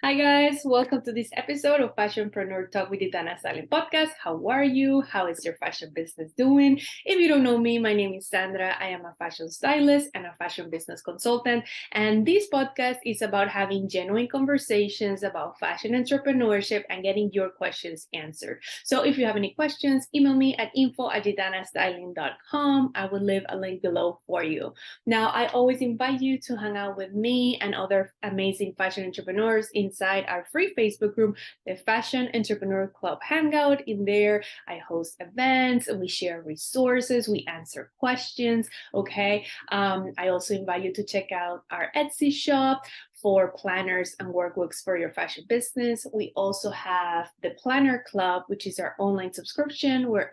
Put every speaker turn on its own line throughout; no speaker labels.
Hi guys, welcome to this episode of Fashionpreneur Talk with Itana Silent Podcast. How are you? How is your fashion business doing? If you don't know me, my name is Sandra. I am a fashion stylist and a fashion business consultant. And this podcast is about having genuine conversations about fashion entrepreneurship and getting your questions answered. So if you have any questions, email me at info@itanastyling.com. I will leave a link below for you. Now, I always invite you to hang out with me and other amazing fashion entrepreneurs inside our free Facebook group, the Fashion Entrepreneur Club Hangout. In there, I host events, we share resources, we answer questions, okay? I also invite you to check out our Etsy shop for planners and workbooks for your fashion business. We also have the Planner Club, which is our online subscription where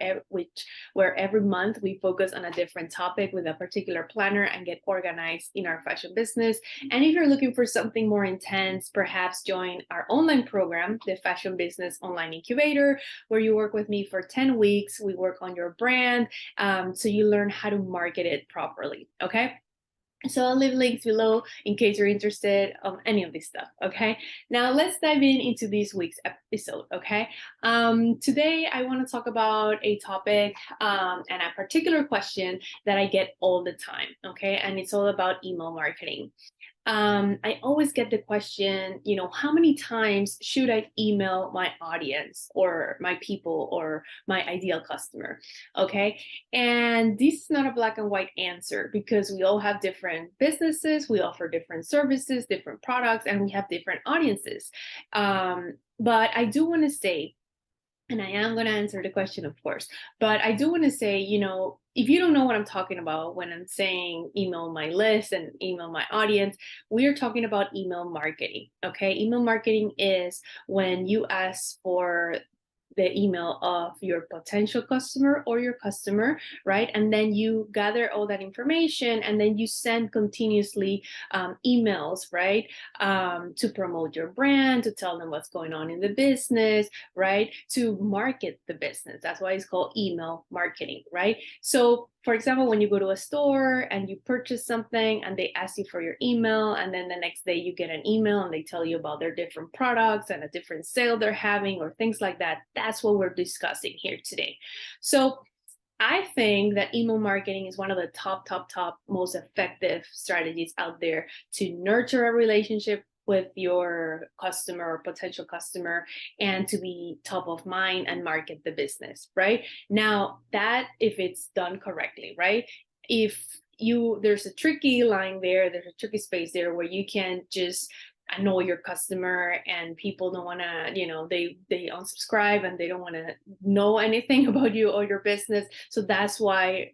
every month we focus on a different topic with a particular planner and get organized in our fashion business. And if you're looking for something more intense, perhaps join our online program, the Fashion Business Online Incubator, where you work with me for 10 weeks. We work on your brand, so you learn how to market it properly, okay? So I'll leave links below in case you're interested of any of this stuff, okay? Now let's dive into this week's episode, okay? Today I want to talk about a topic and a particular question that I get all the time, okay? And it's all about email marketing. I always get the question, how many times should I email my audience or my people or my ideal customer? Okay. And this is not a black and white answer because we all have different businesses, we offer different services, different products, and we have different audiences. But I do want to say, and I am going to answer the question, of course, but I do want to say, if you don't know what I'm talking about when I'm saying email my list and email my audience, we are talking about email marketing. Okay. Email marketing is when you ask for the email of your potential customer or your customer, right? And then you gather all that information and then you send continuously emails, right? To promote your brand, to tell them what's going on in the business, right? To market the business. That's why it's called email marketing, right? So for example, when you go to a store and you purchase something and they ask you for your email, and then the next day you get an email and they tell you about their different products and a different sale they're having or things like that, that's what we're discussing here today. So I think that email marketing is one of the top most effective strategies out there to nurture a relationship with your customer or potential customer and to be top of mind and market the business, right? Now, that if it's done correctly, right? If there's a tricky line there, there's a tricky space there where you can just annoy your customer and people don't want to, they unsubscribe and they don't want to know anything about you or your business. So that's why,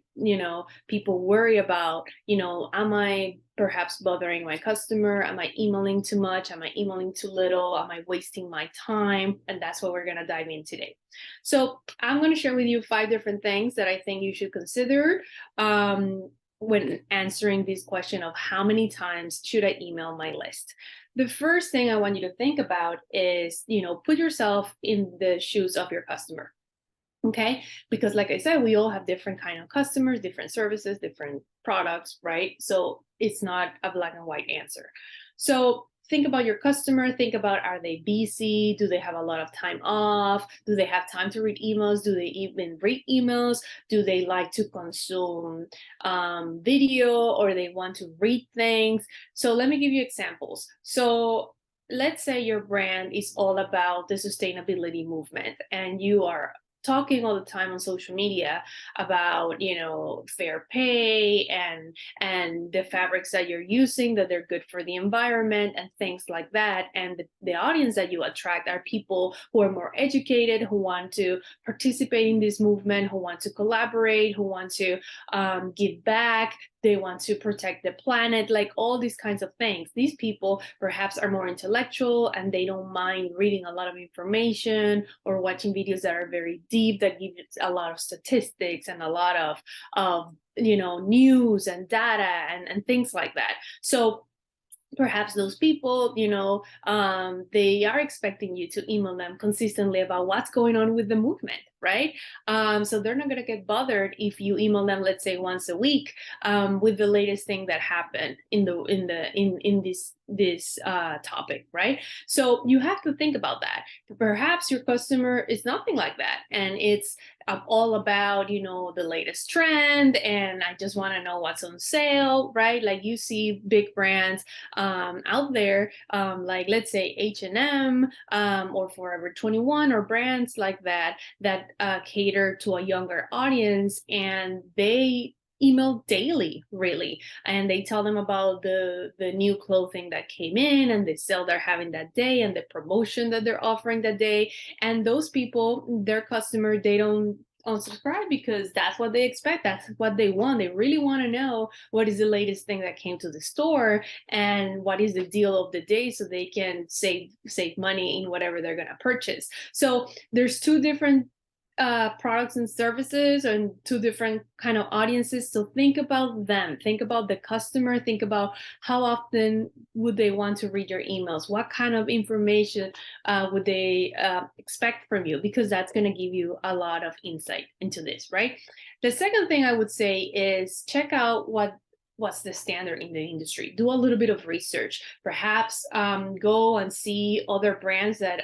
people worry about, am I perhaps bothering my customer? Am I emailing too much? Am I emailing too little? Am I wasting my time? And that's what we're going to dive in today. So I'm going to share with you 5 different things that I think you should consider when answering this question of how many times should I email my list. The first thing I want you to think about is, put yourself in the shoes of your customer. Okay, because like I said, we all have different kind of customers, different services, different products, right? So it's not a black and white answer. So think about your customer, think about, are they busy? Do they have a lot of time off? Do they have time to read emails? Do they even read emails? Do they like to consume video, or they want to read things? So let me give you examples. So let's say your brand is all about the sustainability movement and you are talking all the time on social media about fair pay and the fabrics that you're using, that they're good for the environment and things like that. And the audience that you attract are people who are more educated, who want to participate in this movement, who want to collaborate, who want to give back, they want to protect the planet, like all these kinds of things. These people perhaps are more intellectual and they don't mind reading a lot of information or watching videos that are very deep, that give a lot of statistics and a lot of news and data and things like that. So perhaps those people, they are expecting you to email them consistently about what's going on with the movement, right? So they're not going to get bothered if you email them, let's say once a week, with the latest thing that happened in this topic, right? So you have to think about that. Perhaps your customer is nothing like that, and it's all about, the latest trend, and I just want to know what's on sale, right? Like you see big brands out there, like let's say H&M, or Forever 21, or brands like that cater to a younger audience, and they email daily, really, and they tell them about the new clothing that came in and the sale they're having that day and the promotion that they're offering that day. And those people, their customer, they don't unsubscribe because that's what they expect, that's what they want. They really want to know what is the latest thing that came to the store and what is the deal of the day, so they can save money in whatever they're going to purchase. So there's two different products and services and two different kind of audiences. So think about them, think about the customer, think about how often would they want to read your emails, what kind of information would they expect from you, because that's going to give you a lot of insight into this, right? The second thing I would say is check out what's the standard in the industry. Do a little bit of research. Perhaps go and see other brands that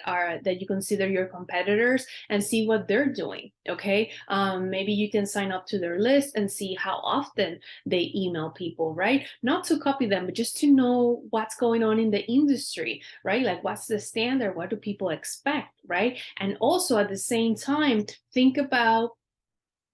you consider your competitors and see what they're doing, okay? Maybe you can sign up to their list and see how often they email people, right? Not to copy them, but just to know what's going on in the industry, right? Like what's the standard? What do people expect, right? And also at the same time, think about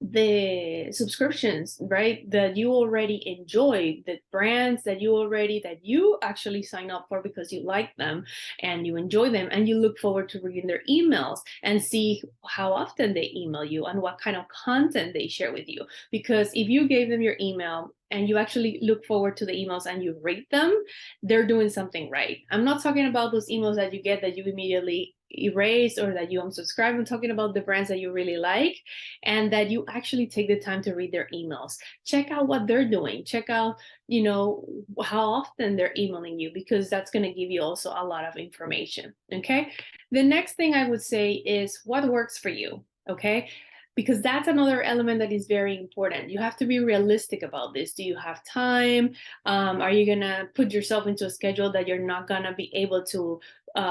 the subscriptions, right, that you already enjoy, the brands that you actually sign up for because you like them and you enjoy them, and you look forward to reading their emails and see how often they email you and what kind of content they share with you. Because if you gave them your email and you actually look forward to the emails and you rate them, they're doing something right. I'm not talking about those emails that you get that you immediately erase or that you unsubscribe. I'm talking about the brands that you really like and that you actually take the time to read their emails. Check out what they're doing. Check out, how often they're emailing you, because that's going to give you also a lot of information. Okay. The next thing I would say is what works for you. Okay. Because that's another element that is very important. You have to be realistic about this. Do you have time? Are you going to put yourself into a schedule that you're not going to be able to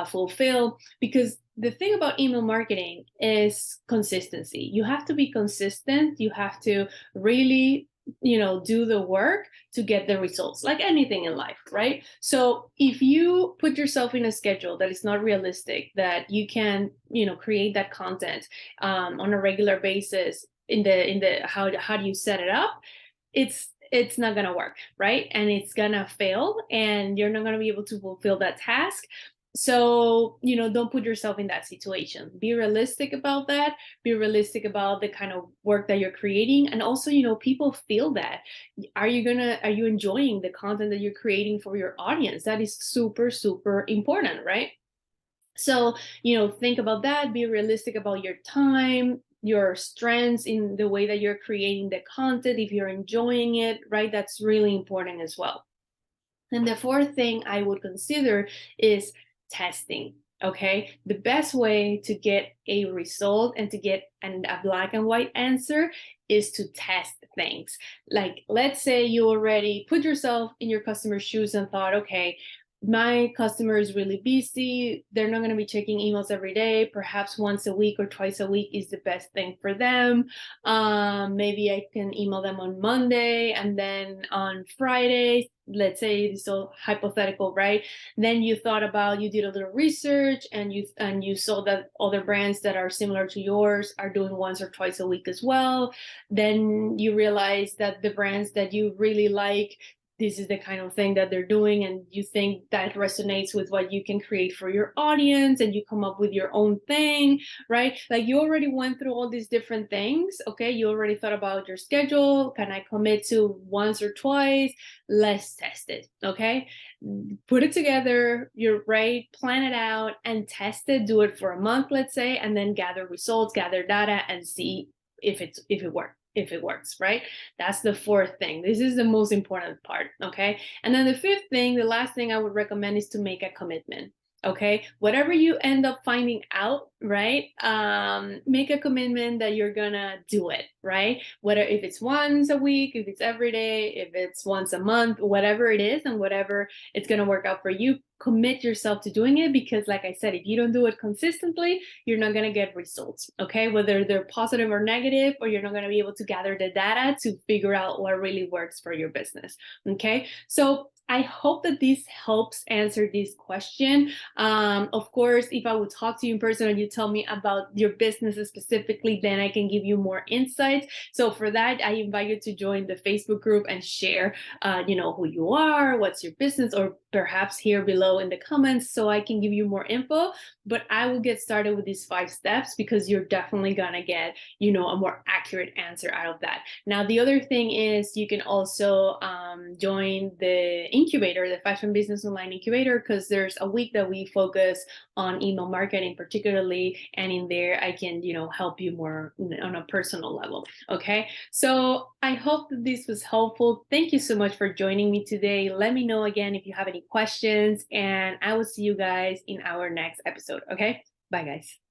fulfill? Because the thing about email marketing is consistency. You have to be consistent. You have to really do the work to get the results, like anything in life, right? So if you put yourself in a schedule that is not realistic, that you can create that content on a regular basis, in the how do you set it up, it's not going to work, right? And it's going to fail and you're not going to be able to fulfill that task. So, don't put yourself in that situation. Be realistic about that. Be realistic about the kind of work that you're creating. And also, people feel that. Are you enjoying the content that you're creating for your audience? That is super, super important, right? So, think about that. Be realistic about your time, your strengths in the way that you're creating the content, if you're enjoying it, right? That's really important as well. And the fourth thing I would consider is testing. Okay, the best way to get a result and to get a black and white answer is to test things. Like, let's say you already put yourself in your customer's shoes and thought, okay, my customer is really busy. They're not going to be checking emails every day. Perhaps once a week or twice a week is the best thing for them. Maybe I can email them on Monday, and then on Friday, let's say, so hypothetical, right? Then you did a little research and you saw that other brands that are similar to yours are doing once or twice a week as well. Then you realize that the brands that you really like, this is the kind of thing that they're doing, and you think that resonates with what you can create for your audience, and you come up with your own thing, right? Like, you already went through all these different things. Okay, you already thought about your schedule. Can I commit to once or twice? Let's test it. Okay, put it together, you're right, plan it out and test it. Do it for a month, let's say, and then gather results, gather data, and see if it works, right? That's the fourth thing. This is the most important part. Okay, and then the fifth thing, the last thing I would recommend, is to make a commitment. Okay, whatever you end up finding out, right? Make a commitment that you're gonna do it, right? Whether if it's once a week, if it's every day, if it's once a month, whatever it is, and whatever it's gonna work out for you, commit yourself to doing it, because like I said, if you don't do it consistently, you're not gonna get results. Okay, whether they're positive or negative, or you're not gonna be able to gather the data to figure out what really works for your business. Okay, so I hope that this helps answer this question. Of course, if I would talk to you in person and you tell me about your business specifically, then I can give you more insights. So for that, I invite you to join the Facebook group and share, who you are, what's your business, or perhaps here below in the comments so I can give you more info. But I will get started with these 5 steps, because you're definitely gonna get, a more accurate answer out of that. Now, the other thing is you can also join the incubator, the Fashion Business Online Incubator, because there's a week that we focus on email marketing particularly, and in there I can help you more on a personal level. Okay, so I hope that this was helpful. Thank you so much for joining me today. Let me know again if you have any questions, and I will see you guys in our next episode. Okay, bye guys.